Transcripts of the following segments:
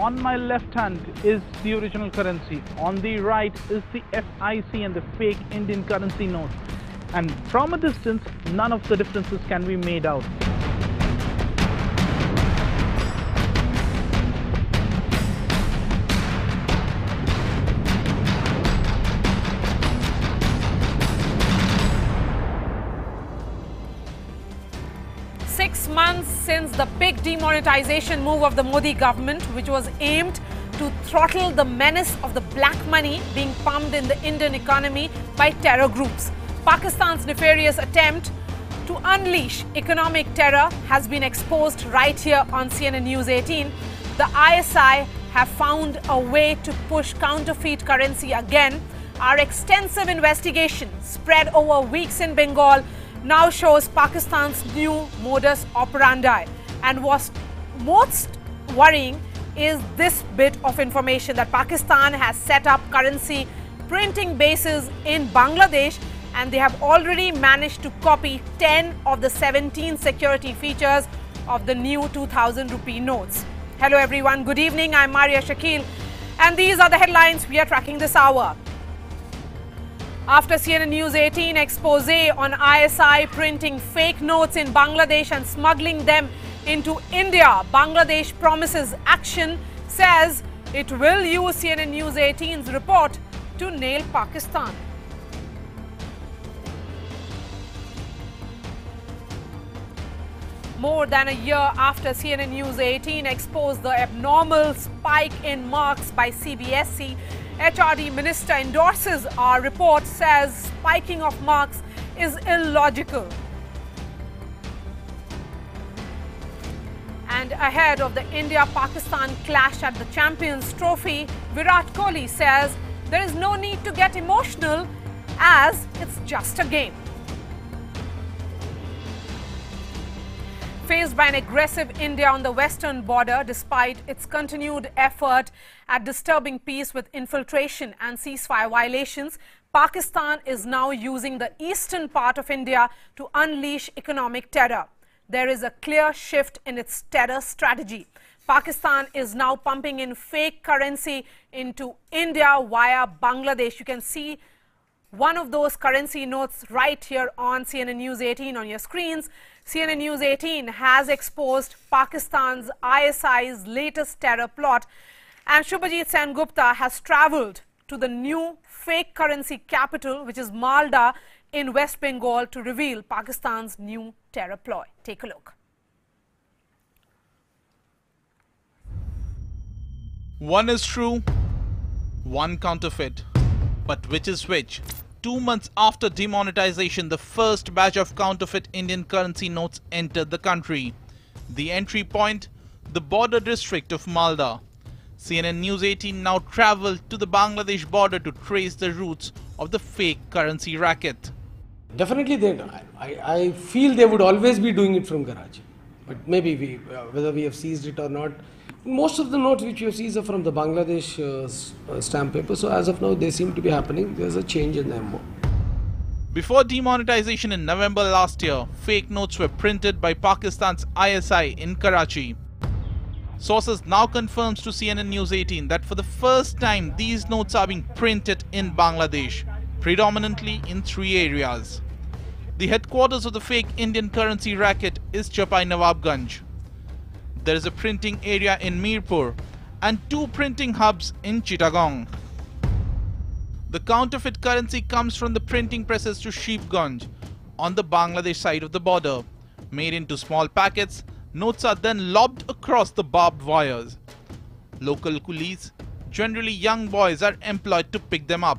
on my left hand is the original currency. On the right is the FIC and the fake Indian currency note. And from a distance, none of the differences can be made out. Months since the big demonetization move of the Modi government, which was aimed to throttle the menace of the black money being pumped in the Indian economy by terror groups. Pakistan's nefarious attempt to unleash economic terror has been exposed right here on CNN News 18. The ISI have found a way to push counterfeit currency again. Our extensive investigation spread over weeks in Bengal now shows Pakistan's new modus operandi. And what's most worrying is this bit of information that Pakistan has set up currency printing bases in Bangladesh, and they have already managed to copy 10 of the 17 security features of the new 2000 rupee notes. Hello everyone, good evening, I'm Marya Shakil, and these are the headlines we are tracking this hour. After CNN News 18 expose on ISI printing fake notes in Bangladesh and smuggling them into India, Bangladesh promises action, says it will use CNN News 18's report to nail Pakistan. More than a year after CNN News 18 exposed the abnormal spike in marks by CBSE, HRD minister endorses our report, says spiking of marks is illogical. And ahead of the India-Pakistan clash at the Champions Trophy, Virat Kohli says there is no need to get emotional as it's just a game. Faced by an aggressive India on the western border, despite its continued effort at disturbing peace with infiltration and ceasefire violations, Pakistan is now using the eastern part of India to unleash economic terror. There is a clear shift in its terror strategy. Pakistan is now pumping in fake currency into India via Bangladesh. You can see one of those currency notes right here on CNN News 18 on your screens. CNN News 18 has exposed Pakistan's ISI's latest terror plot, and Shubhajit Sen Gupta has travelled to the new fake currency capital, which is Malda in West Bengal, to reveal Pakistan's new terror ploy. Take a look. One is true, one counterfeit. But which is which? 2 months after demonetization, the first batch of counterfeit Indian currency notes entered the country. The entry point, the border district of Malda. CNN News 18 now travelled to the Bangladesh border to trace the roots of the fake currency racket. Definitely, I feel they would always be doing it from Karachi. But maybe whether we have seized it or not, most of the notes which you see are from the Bangladesh stamp paper. So as of now, they seem to be happening. There's a change in them. Before demonetization in November last year, fake notes were printed by Pakistan's ISI in Karachi. Sources now confirms to CNN News 18 that for the first time, these notes are being printed in Bangladesh, predominantly in 3 areas. The headquarters of the fake Indian currency racket is Chapai Nawabganj. There is a printing area in Mirpur and 2 printing hubs in Chittagong. The counterfeit currency comes from the printing presses to Sheepganj on the Bangladesh side of the border. Made into small packets, notes are then lobbed across the barbed wires. Local coolies, generally young boys, are employed to pick them up.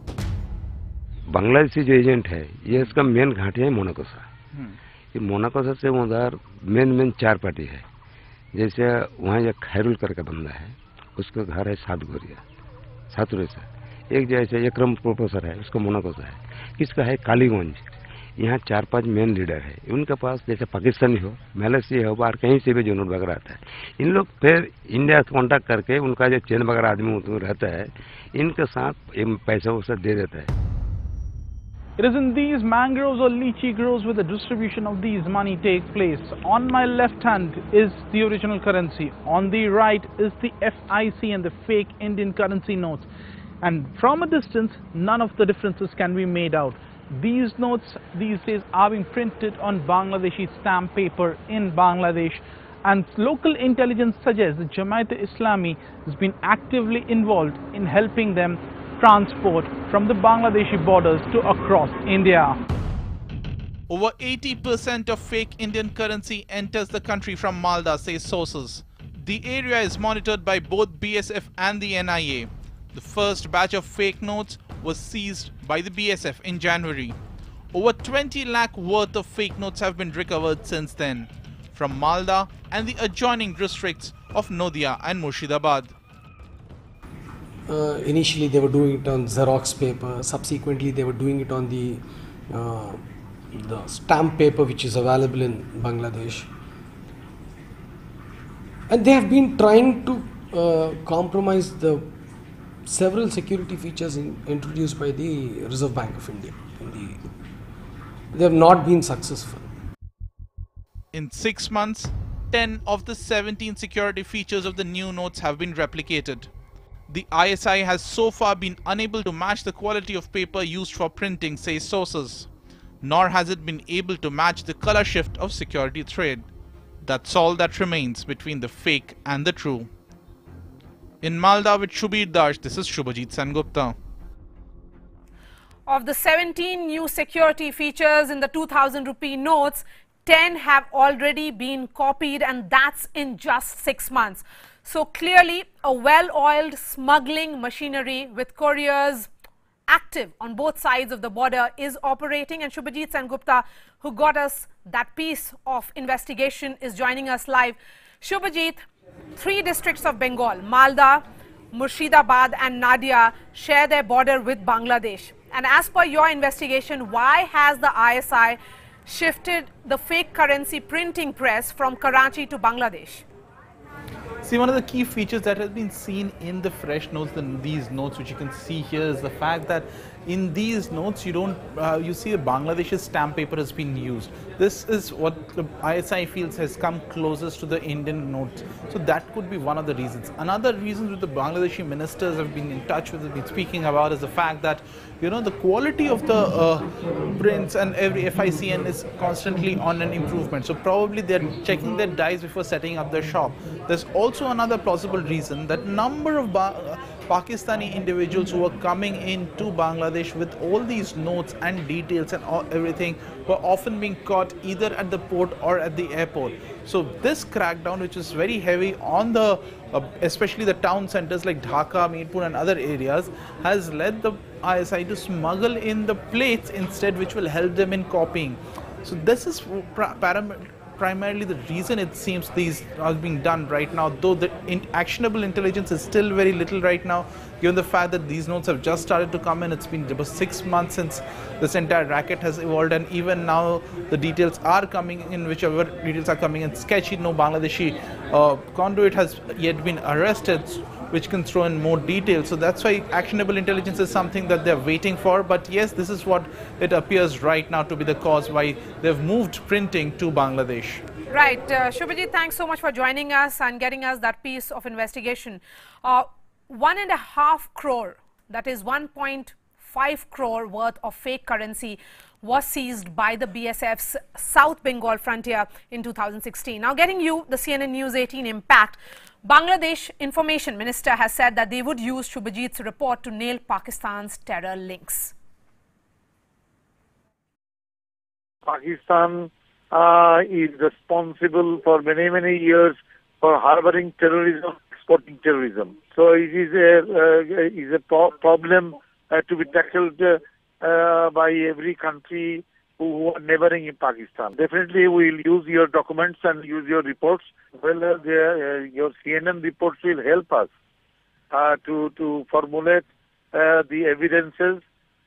Bangladeshi जो agent है ये इसका main घाटी है मोनाकोसा। ये मोनाकोसा से उधर main 4 party है। जैसे वहाँ एक खैरुल करके बंदा है, उसका घर है सातुरे से। एक जैसे एकरम प्रोफेसर है, उसका मोनाकोसा है। किसका है कालीगंज। यहाँ 4-5 मेन लीडर है। उनके पास जैसे पाकिस्तानी हो, मलेशिया हो, बाहर कहीं से भी जो नोट वगैरह आता है, इन लोग फिर इंडिया से कॉन्टैक्ट करके उनका जो चेन वगैरह आदमी रहता है, इनके साथ पैसा वैसा दे देता है। It is in these mangroves or lychee groves where the distribution of these money takes place. On my left hand is the original currency. On the right is the FIC and the fake Indian currency notes. And from a distance, none of the differences can be made out. These notes these days are being printed on Bangladeshi stamp paper in Bangladesh. And local intelligence suggests that Jamaat-e-Islami has been actively involved in helping them transport from the Bangladeshi borders to across India. Over 80% of fake Indian currency enters the country from Malda, say sources. The area is monitored by both BSF and the NIA. The first batch of fake notes was seized by the BSF in January. Over 20 lakh worth of fake notes have been recovered since then from Malda and the adjoining districts of Noida and Murshidabad. Initially they were doing it on Xerox paper, subsequently they were doing it on the stamp paper which is available in Bangladesh. And they have been trying to compromise the several security features introduced by the Reserve Bank of India. They have not been successful. In 6 months, 10 of the 17 security features of the new notes have been replicated. The ISI has so far been unable to match the quality of paper used for printing, say sources, nor has it been able to match the color shift of security thread. That's all that remains between the fake and the true. In Malda with Shubir Dash, this is Shubhajit Sengupta. Of the 17 new security features in the 2000 rupee notes, 10 have already been copied, and that's in just 6 months. So clearly a well-oiled smuggling machinery with couriers active on both sides of the border is operating, and Shubhajit Sengupta, who got us that piece of investigation, is joining us live. Shubhajit, 3 districts of Bengal, Malda, Murshidabad and Nadia, share their border with Bangladesh. And as per your investigation, why has the ISI shifted the fake currency printing press from Karachi to Bangladesh? See, one of the key features that has been seen in the fresh notes, these notes which you can see here, is the fact that in these notes you see a Bangladeshi stamp paper has been used. This is what the ISI feels has come closest to the Indian notes. So that could be one of the reasons. Another reason that the Bangladeshi ministers have been in touch with, have been speaking about, is the fact that the quality of the prints and every FICN is constantly on an improvement. So probably they're checking their dies before setting up their shop. There's also another plausible reason that number of Pakistani individuals who were coming into Bangladesh with all these notes and details and everything were often being caught either at the port or at the airport. So this crackdown, which is very heavy on the especially the town centers like Dhaka, Mirpur and other areas, has led the ISI to smuggle in the plates instead, which will help them in copying. So this is primarily the reason it seems these are being done right now, though the actionable intelligence is still very little right now, given the fact that these notes have just started to come in. It's been about 6 months since this entire racket has evolved, and even now the details are coming in, whichever details are coming in sketchy. No Bangladeshi conduit has yet been arrested, which can throw in more details. So that's why actionable intelligence is something that they're waiting for. But yes, this is what it appears right now to be the cause why they've moved printing to Bangladesh. Right. Shubhajit, thanks so much for joining us and getting us that piece of investigation. 1.5 crore, that is 1.5 crore worth of fake currency was seized by the BSF's South Bengal frontier in 2016. Now getting you the CNN News 18 impact. Bangladesh Information Minister has said that they would use Shubhajit's report to nail Pakistan's terror links. Pakistan is responsible for many years for harboring terrorism, exporting terrorism. So it is a problem to be tackled by every country who are neighboring in Pakistan. Definitely we will use your documents and use your reports. Well, your CNN reports will help us to formulate the evidences,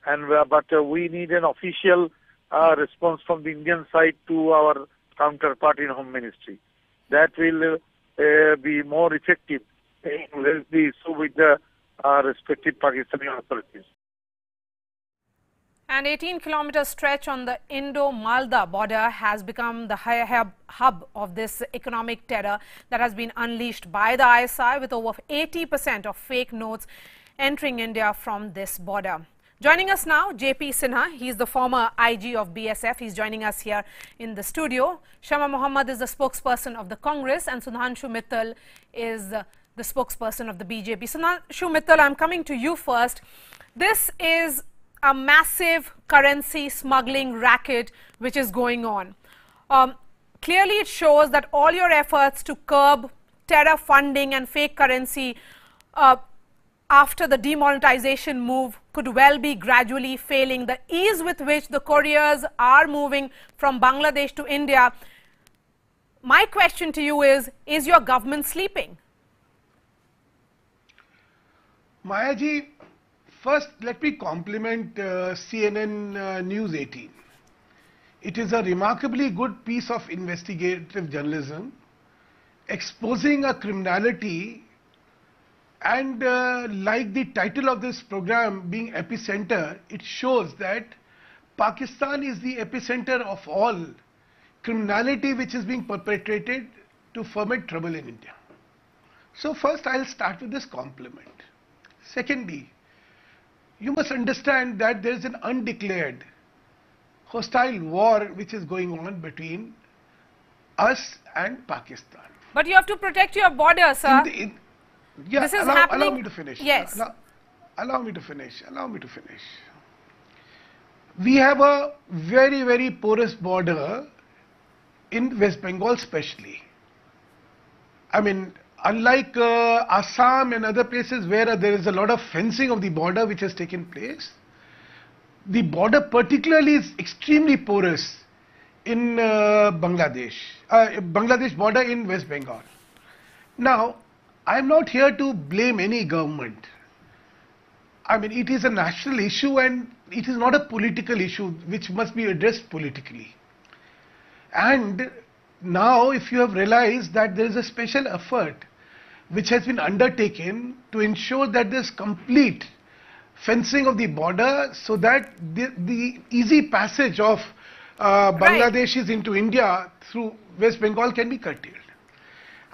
but we need an official response from the Indian side to our counterpart in Home Ministry. That will be more effective in raise the issue with the respective Pakistani authorities. An 18-kilometer stretch on the Indo-Malda border has become the hub of this economic terror that has been unleashed by the ISI, with over 80% of fake notes entering India from this border. Joining us now, JP Sinha. He is the former IG of BSF. He's joining us here in the studio. Shama Mohammed is the spokesperson of the Congress, and Sudhanshu Mittal is the spokesperson of the BJP. Sudhanshu Mittal, I'm coming to you first. This is a massive currency smuggling racket which is going on. Clearly it shows that all your efforts to curb terror funding and fake currency after the demonetization move could well be gradually failing. The ease with which the couriers are moving from Bangladesh to India, my question to you is your government sleeping? Mayaji, first let me compliment CNN News 18. It is a remarkably good piece of investigative journalism exposing a criminality, and like the title of this program being Epicenter, it shows that Pakistan is the epicenter of all criminality which is being perpetrated to foment trouble in India. So first I'll start with this compliment. Secondly, you must understand that there is an undeclared hostile war which is going on between us and Pakistan. But you have to protect your border, sir. Yeah, this is happening. Allow me to finish. Yes. Allow me to finish. Allow me to finish. We have a very, very porous border in West Bengal especially. I mean, unlike Assam and other places where there is a lot of fencing of the border which has taken place, the border particularly is extremely porous in Bangladesh border in West Bengal. Now, I am not here to blame any government. I mean, it is a national issue and it is not a political issue which must be addressed politically. And now if you have realized that there is a special effort which has been undertaken to ensure that there is complete fencing of the border so that the easy passage of Bangladeshis into India through West Bengal can be curtailed.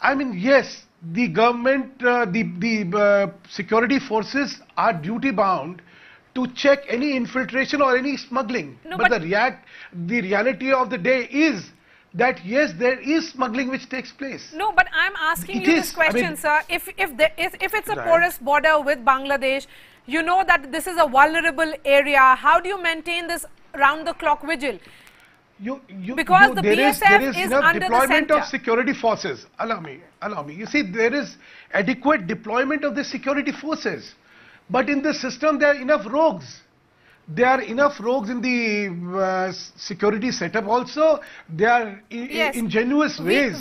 I mean, yes, the government, the security forces are duty bound to check any infiltration or any smuggling. No, but the reality of the day is that yes, there is smuggling which takes place. No, but I'm asking you this question, sir. If it's a porous border with Bangladesh, you know that this is a vulnerable area. How do you maintain this round-the-clock vigil? Because the BSF is under the deployment center of security forces. Allow me. You see, there is adequate deployment of the security forces, but in the system there are enough rogues. There are enough rogues in the security setup also. There are ingenious ways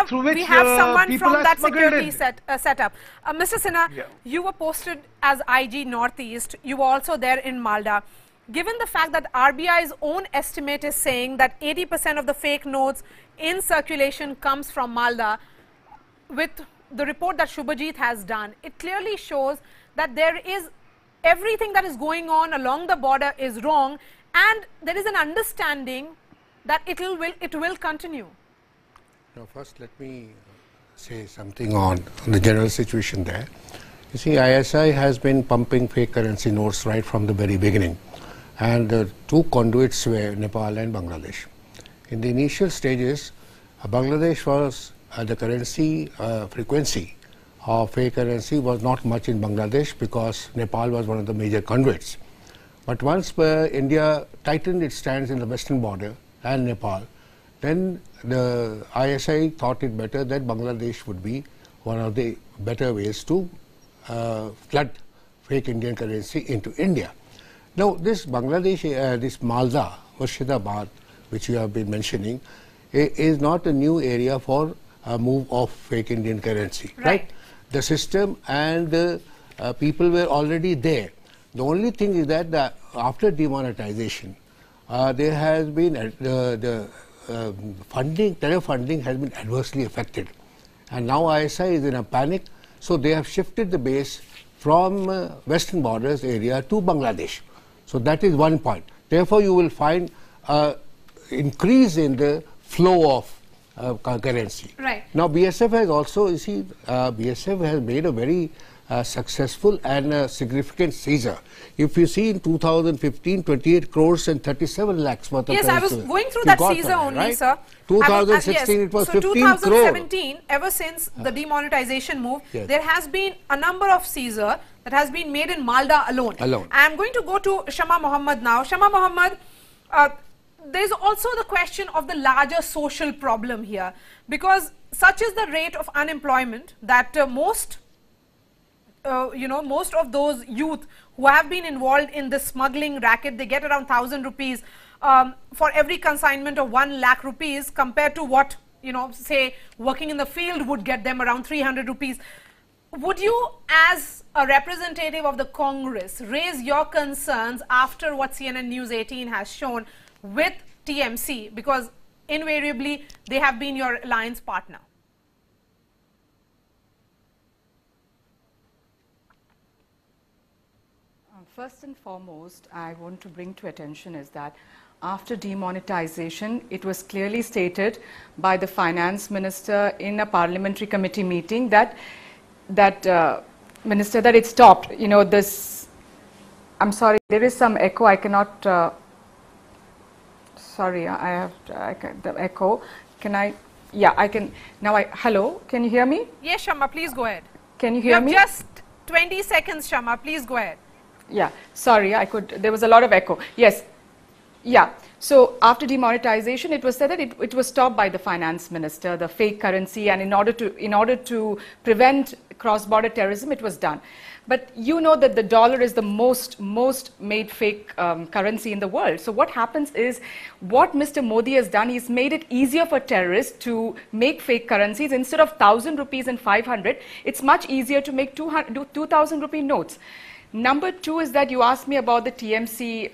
through which someone from that smuggled security in. setup. Mr. Sinha, you were posted as IG Northeast. You were also there in Malda. Given the fact that RBI's own estimate is saying that 80% of the fake notes in circulation comes from Malda, with the report that Shubhajit has done, it clearly shows that there is everything that is going on along the border is wrong, and there is an understanding that it will continue. Now, first let me say something on the general situation there. You see, ISI has been pumping fake currency notes right from the very beginning, and the two conduits were Nepal and Bangladesh. In the initial stages, Bangladesh was the currency frequency of fake currency was not much in Bangladesh because Nepal was one of the major conduits. But once India tightened its stance in the western border and Nepal, then the ISI thought it better that Bangladesh would be one of the better ways to flood fake Indian currency into India. Now, this Bangladesh, this Malda, Murshidabad, which you have been mentioning, is not a new area for a move of fake Indian currency, right? The system and the people were already there. The only thing is that after demonetization, there has been the terror funding has been adversely affected, and now ISI is in a panic. So they have shifted the base from western borders area to Bangladesh. So that is one point. Therefore, you will find increase in the flow of currency. Right. Now, BSF has also, you see, BSF has made a very successful and significant seizure. If you see in 2015, 28 crores and 37 lakhs worth of Yes, I was going through that seizure only, right? sir. 2016, yes. it was so 15 2017, ever since the demonetization move, yes. there has been a number of seizure that has been made in Malda alone. I am going to go to Shama Mohammed now. Shama Mohammed, there is also the question of the larger social problem here, because such is the rate of unemployment that most of those youth who have been involved in this smuggling racket, they get around 1,000 rupees for every consignment of 1 lakh rupees, compared to what, say working in the field would get them around 300 rupees. Would you, as a representative of the Congress, raise your concerns after what CNN News 18 has shown with TMC, because invariably they have been your alliance partner? First and foremost, I want to bring to attention is that after demonetization, it was clearly stated by the finance minister in a parliamentary committee meeting that it stopped. This. I'm sorry, there is some echo. I cannot. Sorry, I have the echo. Can I? Yeah, I can now. Hello, can you hear me? Yes, Shama, please go ahead. Can you hear me? You have just 20 seconds, Shama. Please go ahead. Yeah, sorry, there was a lot of echo. Yes, yeah. So after demonetization, it was said that it was stopped by the finance minister, the fake currency, and in order to prevent cross-border terrorism, it was done. But you know that the dollar is the most made fake currency in the world. So what happens is, what Mr. Modi has done, he's made it easier for terrorists to make fake currencies. Instead of 1,000 rupees and 500, it's much easier to make 2,000 rupee notes. Number two is that you asked me about the TMC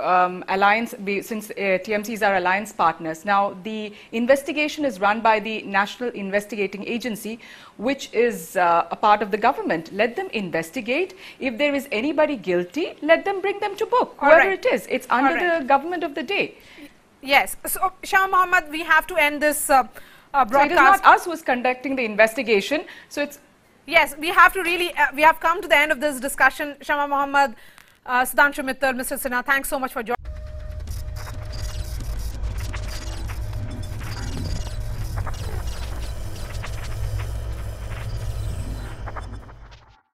alliance, since TMC is our alliance partners. Now, the investigation is run by the National Investigating Agency, which is a part of the government. Let them investigate. If there is anybody guilty, let them bring them to book, whoever it is. It's under the government of the day. Yes. So, Shah Mohammed, we have to end this broadcast. So it is not us who is conducting the investigation. So it's... Yes, we have to really, we have come to the end of this discussion. Shama Mohammed, Sudhanshu Mittal, Mr. Sinha, thanks so much for joining.